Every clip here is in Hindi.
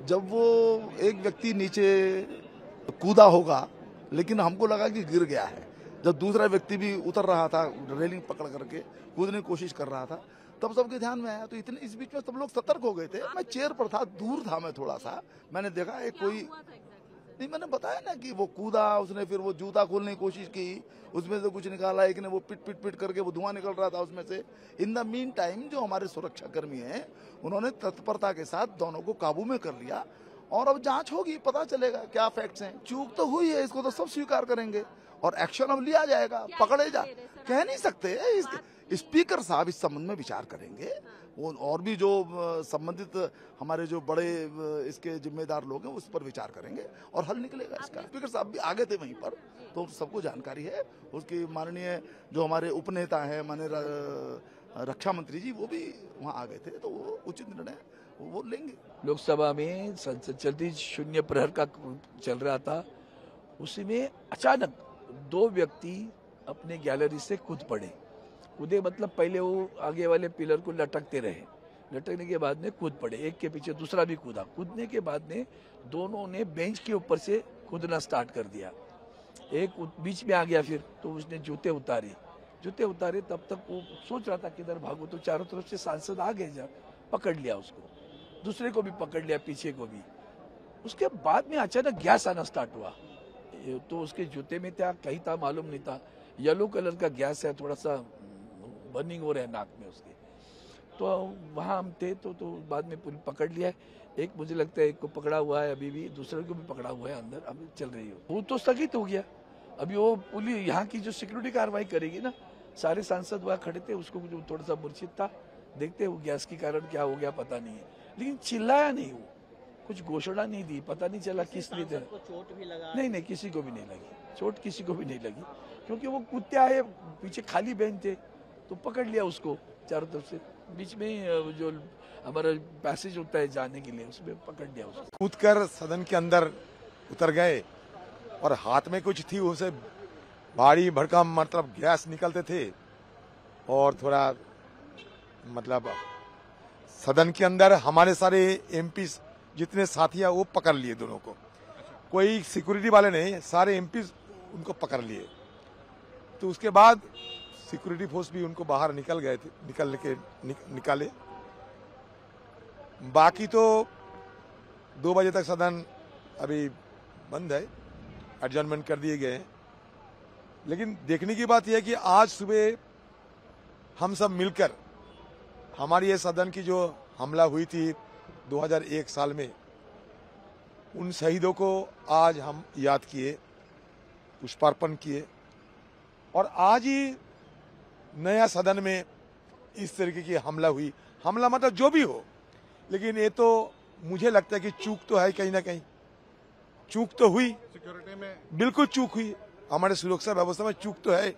जब वो एक व्यक्ति नीचे कूदा होगा, लेकिन हमको लगा कि गिर गया है। जब दूसरा व्यक्ति भी उतर रहा था, रेलिंग पकड़ करके कूदने की कोशिश कर रहा था, तब सबके ध्यान में आया। तो इतने इस बीच में सब लोग सतर्क हो गए थे। मैं चेयर पर था, दूर था मैं थोड़ा सा, मैंने देखा एक कोई नहीं, मैंने बताया ना कि वो कूदा, उसने फिर वो जूता खोलने की कोशिश की, उसमें से कुछ निकाला, एक ने वो पिट पिट पिट करके वो धुआं निकल रहा था उसमें से। इन द मीन टाइम जो हमारे सुरक्षा कर्मी हैं, उन्होंने तत्परता के साथ दोनों को काबू में कर लिया। और अब जांच होगी, पता चलेगा क्या फैक्ट्स हैं। चूक तो हुई है, इसको तो सब स्वीकार करेंगे और एक्शन अब लिया जाएगा, पकड़े जा कह नहीं सकते। स्पीकर साहब इस संबंध में विचार करेंगे, वो और भी जो संबंधित हमारे जो बड़े इसके जिम्मेदार लोग हैं उस पर विचार करेंगे और हल निकलेगा इसका। स्पीकर साहब भी आगे थे वहीं पर, तो सबको जानकारी है। उसकी माननीय जो हमारे उपनेता हैं, माननीय रक्षा मंत्री जी, वो भी वहाँ आ गए थे, तो वो उचित निर्णय वो लेंगे। लोकसभा में संसद चलती शून्य प्रहर का चल रहा था, उसी में अचानक दो व्यक्ति अपने गैलरी से कूद पड़े। कूदे मतलब पहले वो आगे वाले पिलर को लटकते रहे, लटकने के बाद में कूद पड़े, एक के पीछे दूसरा भी कूदा। कूदने के बाद में दोनों ने बेंच के ऊपर से कूदना स्टार्ट कर दिया। एक बीच में आ गया, फिर तो उसने जूते उतारे। तब तक वो सोच रहा था किधर भागो, तो चारों तरफ से सांसद आ गए, जब पकड़ लिया उसको, दूसरे को भी पकड़ लिया, पीछे को भी। उसके बाद में अचानक गैस आना स्टार्ट हुआ, तो उसके जूते में था, कहीं था मालूम नहीं था। येलो कलर का गैस है, थोड़ा सा बर्निंग हो रहा है नाक में उसके। तो वहाँ हम थे, तो बाद में पुलिस पकड़ लिया है। एक मुझे लगता है एक को पकड़ा हुआ है, अभी भी दूसरे को भी पकड़ा हुआ है अंदर, अभी चल रही है। वो तो स्थगित हो गया। अभी वो पुलिस यहाँ की जो सिक्योरिटी कार्रवाई करेगी ना, सारे सांसद वहाँ खड़े थे, उसको जो थोड़ा सा मूर्छित था, देखते वो गैस के कारण क्या हो गया पता नहीं है, लेकिन चिल्लाया नहीं, वो कुछ घोषणा नहीं दी, पता नहीं चला किस लिए थे। चोट भी लगा? नहीं, किसी को भी नहीं लगी चोट, किसी को भी नहीं लगी, क्योंकि वो कूदते आए, पीछे खाली बेंच थे, तो पकड़ लिया उसको चारों तरफ से। बीच में जो हमारा पैसेज होता है जाने के लिए, उसमें पकड़ लिया उसको। कूदकर सदन के अंदर उतर गए और हाथ में कुछ थी, उसे भारी भड़कम मतलब गैस निकलते थे, और थोड़ा मतलब सदन के अंदर हमारे सारे एमपी जितने साथी हैं वो पकड़ लिए दोनों को। कोई सिक्योरिटी वाले नहीं, सारे एमपी उनको पकड़ लिए। तो उसके बाद सिक्योरिटी फोर्स भी उनको बाहर निकाले। बाकी तो 2 बजे तक सदन अभी बंद है, एडजर्नमेंट कर दिए गए हैं। लेकिन देखने की बात यह है कि आज सुबह हम सब मिलकर हमारी ये सदन की जो हमला हुई थी 2001 साल में, उन शहीदों को आज हम याद किए, पुष्पार्पण किए, और आज ही नया सदन में इस तरीके की हमला हुई। हमला मतलब जो भी हो, लेकिन ये तो मुझे लगता है कि चूक तो है, कहीं ना कहीं चूक तो हुई, सिक्योरिटी में बिल्कुल चूक हुई, हमारे सुरक्षा व्यवस्था में चूक तो है।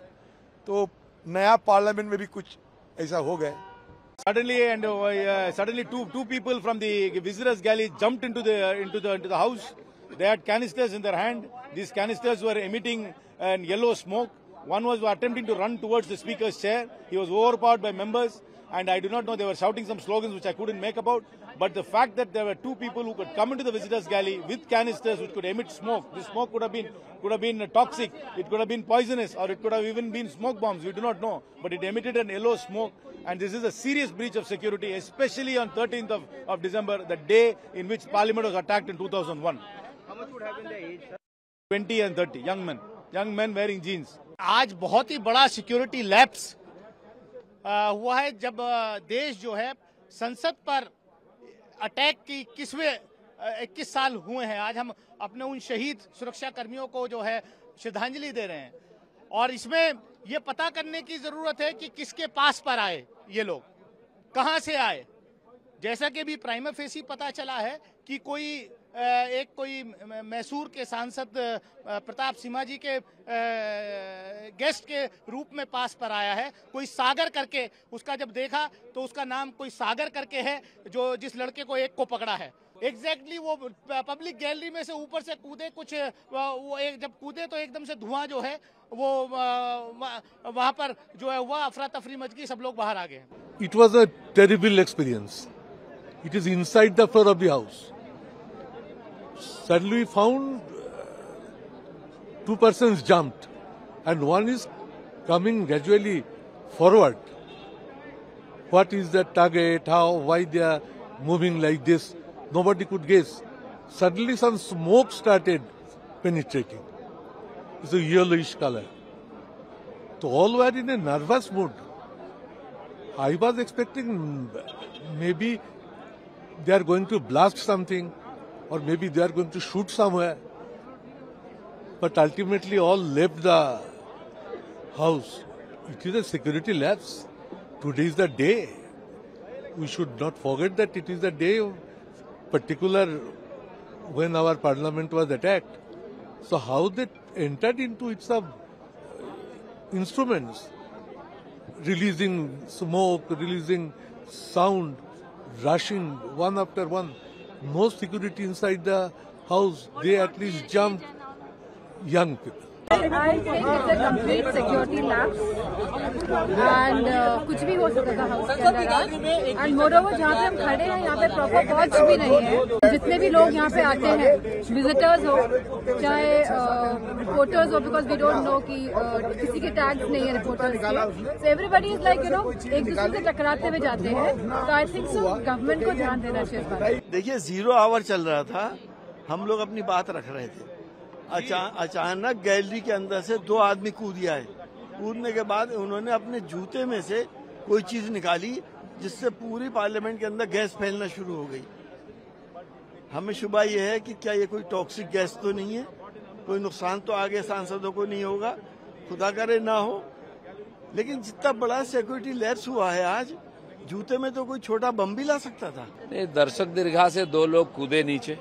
तो नया पार्लियामेंट में भी कुछ ऐसा हो गया। Suddenly two people from the visitors galley jumped into the house. They had canisters in their hand. These canisters were emitting yellow smoke. One was attempting to run towards the speaker's chair. He was overpowered by members, and I do not know, they were shouting some slogans which I couldn't make about. But the fact that there were two people who could come into the visitors galley with canisters which could emit smoke, this smoke could have been toxic, it could have been poisonous, or it could have even been smoke bombs, we do not know. But it emitted an yellow smoke, and this is a serious breach of security, especially on 13th of December, the day in which Parliament was attacked in 2001. How much would have been the age, sir? 20 and 30, young men wearing jeans. आज बहुत ही बड़ा सिक्योरिटी लैप्स हुआ है, जब देश जो है संसद पर अटैक की 21 साल हुए हैं। आज हम अपने उन शहीद सुरक्षा कर्मियों को जो है श्रद्धांजलि दे रहे हैं, और इसमें ये पता करने की जरूरत है कि किसके पास पर आए ये लोग, कहां से आए। जैसा कि भी प्राइमा फेसी पता चला है कि कोई मैसूर के सांसद प्रताप सिम्हा जी के गेस्ट के रूप में पास पर आया है। कोई सागर करके, उसका जब देखा तो उसका नाम कोई सागर करके है, जो जिस लड़के को एक को पकड़ा है। एग्जैक्टली वो पब्लिक गैलरी में से ऊपर से कूदे, जब कूदे तो एकदम से धुआं जो है वो वहां पर जो है हुआ, अफरा तफरी मच गई, सब लोग बाहर आ गए। It was a terrible experience. It is inside the floor of the house. Suddenly we found two persons jumped and one is coming gradually forward. What is the target? How? Why they are moving like this? Nobody could guess. Suddenly some smoke started penetrating. It's a yellowish color. So all were in a nervous mood. I was expecting maybe they are going to blast something or maybe they are going to shoot somewhere. But ultimately all left the house. It is a security lapse. Today is the day. We should not forget that it is the day of particular when our parliament was attacked. So how they entered into its instruments, releasing smoke, releasing sound, rushing one after one. No security inside the house. They at least jumped young people. I think it's a complete security lapse and कुछ भी हो सकता था हाउस के अंदर आज एंड मोरोवर जहाँ पे हम खड़े हैं यहाँ पे प्रॉपर वॉच भी नहीं है। जितने भी लोग यहाँ पे आते हैं विजिटर्स हो चाहे रिपोर्टर्स हो बिकॉज वी डोंट नो कि किसी के टैग्स नहीं है रिपोर्टर्स के so everybody is like you know एक दूसरे से टकराते हुए जाते हैं तो आई थिंक सो गवर्नमेंट को ध्यान देना चाहिए इस बात। देखिए 0 आवर चल रहा था, हम लोग अपनी बात रख रहे थे, अचानक गैलरी के अंदर से 2 आदमी कूद आए। कूदने के बाद उन्होंने अपने जूते में से कोई चीज निकाली जिससे पूरी पार्लियामेंट के अंदर गैस फैलना शुरू हो गई। हमें शुबा ये है कि क्या ये कोई टॉक्सिक गैस तो नहीं है, कोई नुकसान तो आगे सांसदों को नहीं होगा, खुदा करे ना हो। लेकिन जितना बड़ा सिक्योरिटी लैप्स हुआ है आज, जूते में तो कोई छोटा बम भी ला सकता था। दर्शक दीर्घा से 2 लोग कूदे नीचे,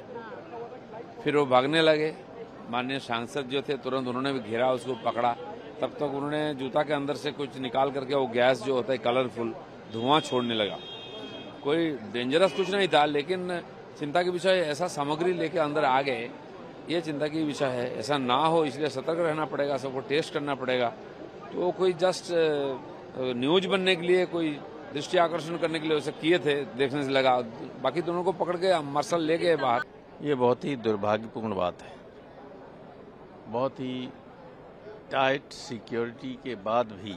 फिर वो भागने लगे। माननीय सांसद जो थे तुरंत उन्होंने भी घेरा, उसको पकड़ा। तब तक उन्होंने जूता के अंदर से कुछ निकाल करके वो गैस जो होता है कलरफुल धुआं छोड़ने लगा। कोई डेंजरस कुछ नहीं था, लेकिन चिंता की विषय ऐसा सामग्री लेके अंदर आ गए, ये चिंता की विषय है। ऐसा ना हो इसलिए सतर्क रहना पड़ेगा, सबको टेस्ट करना पड़ेगा। तो कोई जस्ट न्यूज बनने के लिए, कोई दृष्टि आकर्षण करने के लिए उसे किए थे, देखने से लगा। बाकी दोनों को पकड़ के मार्शल ले गए बाहर। ये बहुत ही दुर्भाग्यपूर्ण बात है। बहुत ही टाइट सिक्योरिटी के बाद भी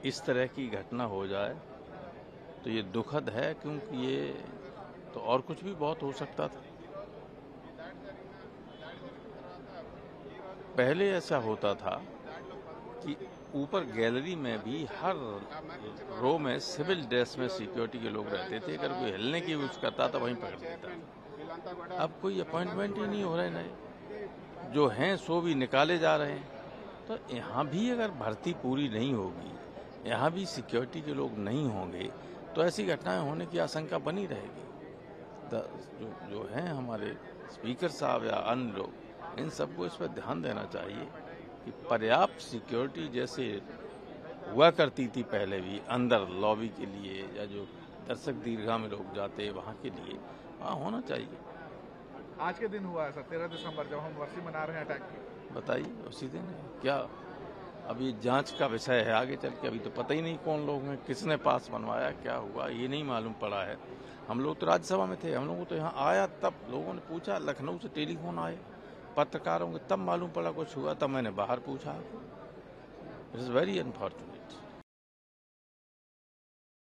इस तरह की घटना हो जाए तो ये दुखद है, क्योंकि ये तो और कुछ भी बहुत हो सकता था। पहले ऐसा होता था कि ऊपर गैलरी में भी हर रो में सिविल ड्रेस में सिक्योरिटी के लोग रहते थे। अगर कोई हिलने की यूज करता था वहीं पकड़ लेता। अब कोई अपॉइंटमेंट ही नहीं हो रहे, नए जो हैं सो भी निकाले जा रहे हैं। तो यहाँ भी अगर भर्ती पूरी नहीं होगी, यहाँ भी सिक्योरिटी के लोग नहीं होंगे, तो ऐसी घटनाएं होने की आशंका बनी रहेगी। जो हैं हमारे स्पीकर साहब या अन्य लोग, इन सबको इस पर ध्यान देना चाहिए कि पर्याप्त सिक्योरिटी जैसे हुआ करती थी पहले भी अंदर लॉबी के लिए या जो दर्शक दीर्घा में लोग जाते वहाँ के लिए, वहाँ होना चाहिए। आज के दिन हुआ है सर 13 दिसंबर, जब हम वर्षी मना रहे हैं अटैक की। बताइए उसी दिन है क्या? अभी जांच का विषय है आगे चल के। अभी तो पता ही नहीं कौन लोग हैं, किसने पास बनवाया, क्या हुआ, ये नहीं मालूम पड़ा है। हम लोग तो राज्यसभा में थे, हम लोगों तो यहाँ आया तब लोगों ने पूछा, लखनऊ से टेलीफोन आए पत्रकारों के, तब मालूम पड़ा कुछ हुआ। तब मैंने बाहर पूछा। It is very unfortunate.